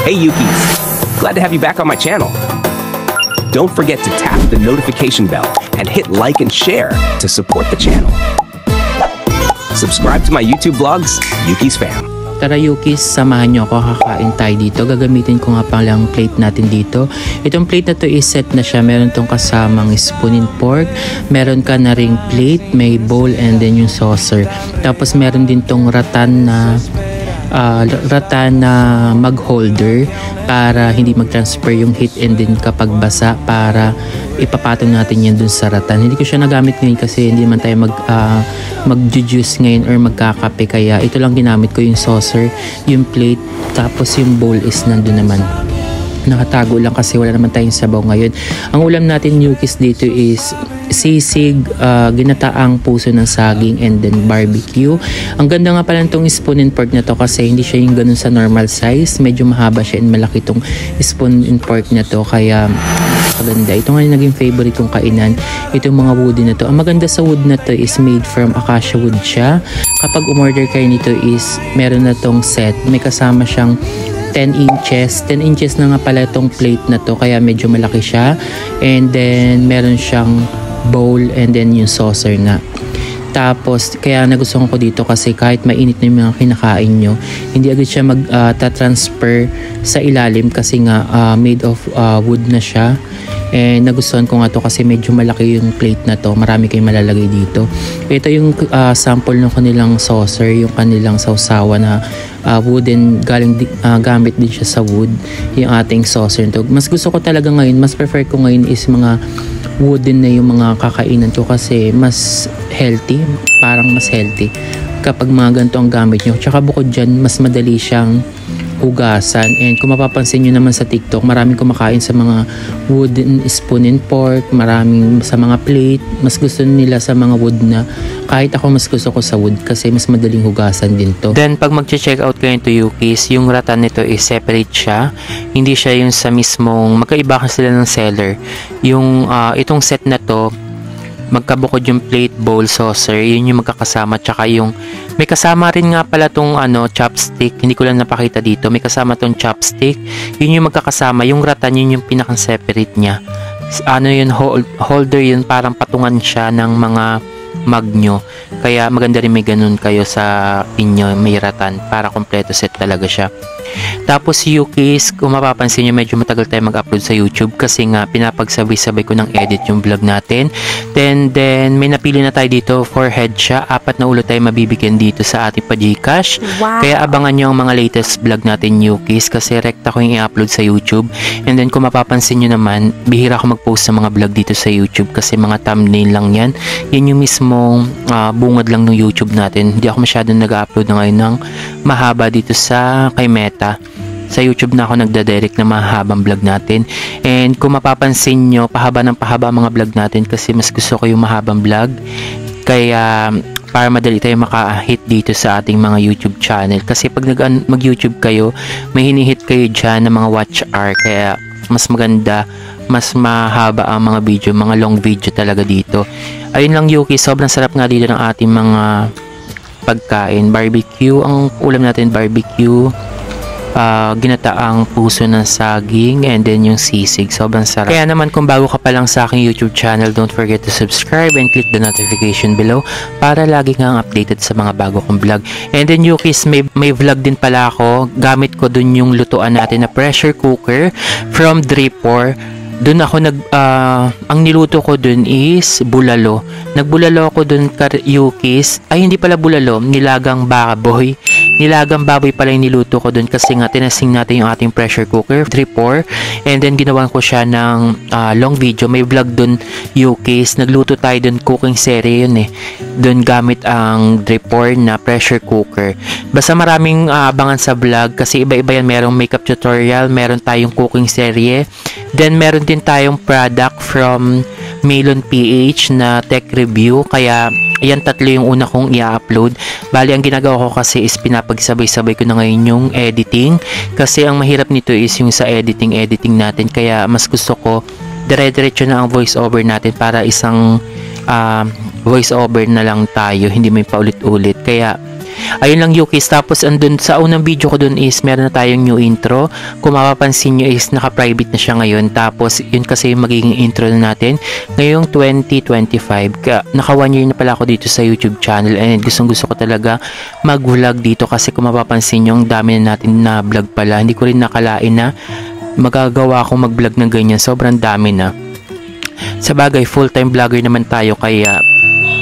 Hey Yukis, glad to have you back on my channel. Don't forget to tap the notification bell and hit like and share to support the channel. Subscribe to my YouTube vlogs, Yuki's Fam. Tara Yukis, samahan nyo ako, kakain tayo dito. Gagamitin ko nga palang plate natin dito. Itong plate na to is set na siya. Meron tong kasamang spoon and fork. Meron ka na ring plate, may bowl, and then yung saucer. Tapos meron din tong ratan na mug holder para hindi mag-transfer yung heat, and then kapag basa para ipapatong natin yan dun sa ratan. Hindi ko siya nagamit ngayon kasi hindi naman tayo mag-juice ngayon or magkakape, kaya ito lang ginamit ko, yung saucer, yung plate, tapos yung bowl is nandun naman. Nakatago lang kasi wala naman tayong sabaw ngayon. Ang ulam natin Yukis dito is sisig, ginataang puso ng saging, and then barbecue. Ang ganda nga pala itong spoon and fork na to kasi hindi siya yung ganun sa normal size. Medyo mahaba siya and malaki itong spoon and fork na to, kaya maganda. Ito nga yung naging favorite kong kainan, itong mga wood na to. Ang maganda sa wood na to is made from acacia wood siya. Kapag umorder kayo nito is meron na tong set, may kasama siyang 10 inches. 10 inches na nga pala itong plate na to, kaya medyo malaki siya. And then meron siyang bowl, and then yung saucer nga. Tapos kaya nagustuhan ko dito kasi kahit mainit na yung mga kinakain nyo, hindi agad siya mag-transfer sa ilalim kasi nga made of wood na siya. And nagustuhan ko nga to kasi medyo malaki yung plate na to, marami kayong malalagay dito. Ito yung sample ng kanilang saucer, yung kanilang sausawa na wooden, gamit din siya sa wood, yung ating saucer to. Mas gusto ko talaga ngayon, mas prefer ko ngayon is mga wooden na yung mga kakainan ko kasi mas healthy, parang mas healthy kapag mga ganito ang gamit nyo. Tsaka bukod dyan, mas madali siyang hugasan. And kung mapapansin nyo naman sa TikTok, maraming kumakain sa mga wooden spoon and fork, maraming sa mga plate. Mas gusto nila sa mga wood na. Kahit ako mas gusto ko sa wood kasi mas madaling hugasan din to. Then pag mag-check out kayo nito Yukis, yung ratan nito is separate siya. Hindi siya yung sa mismong, magkaiba kasi sila ng seller. Yung itong set na to, magkabukod yung plate, bowl, saucer, yun yung magkakasama. Tsaka yung may kasama rin nga pala tong chopstick, hindi ko lang napakita dito, may kasama tong chopstick, yun yung magkakasama. Yung ratan, yun yung pinaka-separate nya. Yun, holder yun, parang patungan siya ng mga mug nyo. Kaya maganda rin may ganun kayo sa inyo, may ratan, para kompleto set talaga siya. Tapos Yukis, kung mapapansin nyo, medyo matagal tayo mag-upload sa YouTube kasi nga pinapagsabay-sabay ko ng edit yung vlog natin. Then may napili na tayo dito, for head siya, 4 na ulo tayo mabibigyan dito sa ating pa-Gcash. Wow. Kaya abangan nyo ang mga latest vlog natin Yukis kasi rekta ko yung i-upload sa YouTube. And then kung mapapansin nyo naman, bihira ako mag-post sa mga vlog dito sa YouTube kasi mga thumbnail lang yan. Yan yung mismong bungad lang ng YouTube natin. Hindi ako masyadong nag-upload na ngayon ng mahaba dito sa kay Meta. Sa YouTube na ako nagdadirect na mahabang vlog natin. And kung mapapansin nyo, pahaba ng pahaba mga vlog natin kasi mas gusto ko yung mahabang vlog. Kaya para madali tayo maka-hit dito sa ating mga YouTube channel. Kasi pag mag-YouTube kayo, may hinihit kayo dyan ng mga watch hour. Kaya mas maganda, mas mahaba ang mga video, mga long video talaga dito. Ayun lang Yuki, sobrang sarap nga dito ng ating mga pagkain. Barbecue, ang ulam natin barbecue, ginataang puso ng saging, and then yung sisig, sobrang sarap. Kaya naman kung bago ka pa lang sa aking YouTube channel, don't forget to subscribe and click the notification below para lagi kang updated sa mga bago kong vlog. And then Yukis, may vlog din pala ako, gamit ko dun yung lutuan natin na pressure cooker from Dripor. Doon ako ang niluto ko doon is bulalo. Nagbulalo ako doon Yukis. Ay, hindi pala bulalo, nilagang baboy. Nilagang baboy pala yung niluto ko doon kasi nga tinasting natin yung ating pressure cooker, Dripor. And then ginawan ko siya ng long video. May vlog doon Yukis. Nagluto tayo doon, cooking series yun eh. Doon gamit ang Dripor na pressure cooker. Basta maraming abangan sa vlog kasi iba-iba yan. Merong makeup tutorial, meron tayong cooking series. Then meron din tayong product from Melon PH na tech review. Kaya ayan, 3 yung una kong i-upload. Bali, ang ginagawa ko kasi is pinapagsabay-sabay ko na ngayon yung editing. Kasi ang mahirap nito is yung sa editing natin. Kaya mas gusto ko dire-diretso na ang voice over natin para isang voice over na lang tayo, hindi may paulit-ulit. Kaya Ayun lang Yukis, tapos andun sa unang video ko dun is meron na tayong new intro. Kung mapapansin nyo is naka-private na siya ngayon, tapos yun kasi yung magiging intro na natin ngayong 2025. Naka 1 year na pala ako dito sa YouTube channel, and gustong gusto ko talaga mag-vlog dito kasi kung mapapansin nyo, ang dami na natin na vlog pala. Hindi ko rin nakalain na magagawa akong mag-vlog ng ganyan, sobrang dami na. Sa bagay, full-time vlogger naman tayo, kaya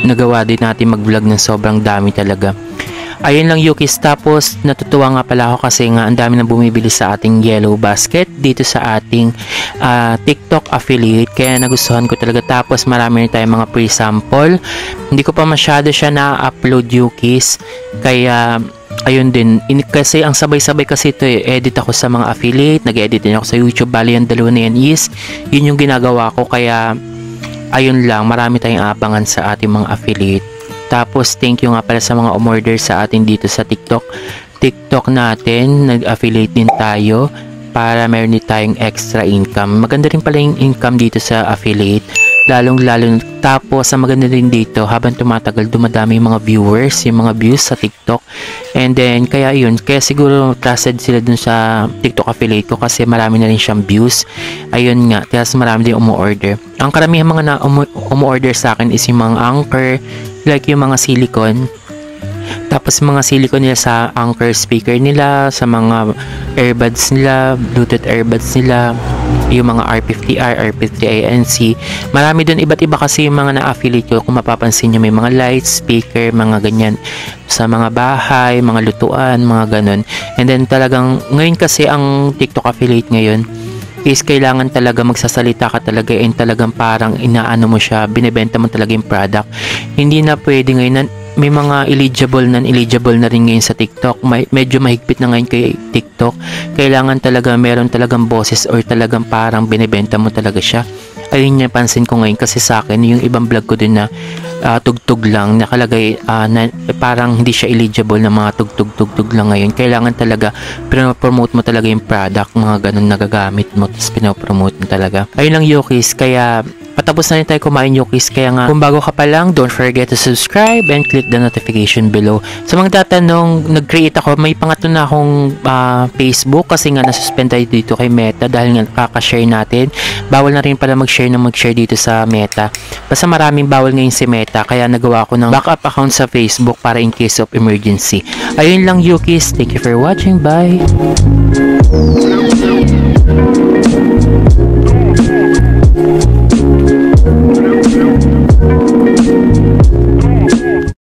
nagawa din natin mag-vlog ng sobrang dami talaga. Ayun lang Yukis, tapos natutuwa nga pala ako kasi nga ang dami na bumibili sa ating Yellow Basket dito sa ating TikTok affiliate, kaya nagustuhan ko talaga. Tapos marami rin tayong mga pre-sample, hindi ko pa masyado siya na-upload Yukis, kaya ayun din, kasi ang sabay-sabay kasi ito edit ako sa mga affiliate, nag-edit din ako sa YouTube, bali ang dalawa na yan is yun yung ginagawa ko, kaya ayun lang, marami tayong abangan sa ating mga affiliate. Tapos thank you nga pala sa mga umorder sa atin dito sa TikTok natin, nag-affiliate din tayo para meron din tayong extra income. Maganda rin pala yung income dito sa affiliate, lalong-lalo. Tapos ang maganda rin dito, habang tumatagal dumadami yung mga viewers, yung mga views sa TikTok, and then kaya yun, kaya siguro trusted sila dun sa TikTok affiliate ko kasi marami na rin siyang views. Ayun nga, kaya marami din umu-order. Ang karamihan mga na umu-order sa akin is yung mga Anchor, like yung mga silicone. Tapos mga silicone nila sa Anchor speaker nila, sa mga earbuds nila, Bluetooth earbuds nila, yung mga R50R, R50ANC. Marami doon, iba't iba kasi yung mga na-affiliate ko. Kung mapapansin nyo, may mga lights, speaker, mga ganyan sa mga bahay, mga lutuan, mga ganun. And then talagang ngayon kasi ang TikTok affiliate ngayon is kailangan talaga magsasalita ka talaga, and talagang parang inaano mo siya, binebenta mo talaga yung product. Hindi na pwede ngayon, may mga eligible na rin ngayon sa TikTok. Medyo mahigpit na ngayon kay TikTok. Kailangan talaga meron talagang boses or talagang parang binebenta mo talaga siya. Ayun yung pansin ko ngayon kasi sa akin, yung ibang vlog ko din na tugtog lang, nakalagay na parang hindi siya eligible na mga tugtog lang ngayon. Kailangan talaga pinopromote mo talaga yung product, mga ganun nagagamit mo, tapos pinopromote mo talaga. Ayun lang Yukis, kaya patapos na rin tayo kumain Yukis, kaya nga kung bago ka pa lang, don't forget to subscribe and click the notification below. Sa mga tatanong, nag-create ako, may pangatlo na akong Facebook kasi nga nasuspend tayo dito kay Meta dahil nga kakashare natin. Bawal na rin pala mag-share dito sa Meta. Basta maraming bawal ngayon si Meta, kaya nagawa ko ng backup account sa Facebook para in case of emergency. Ayun lang Yukis, thank you for watching, bye!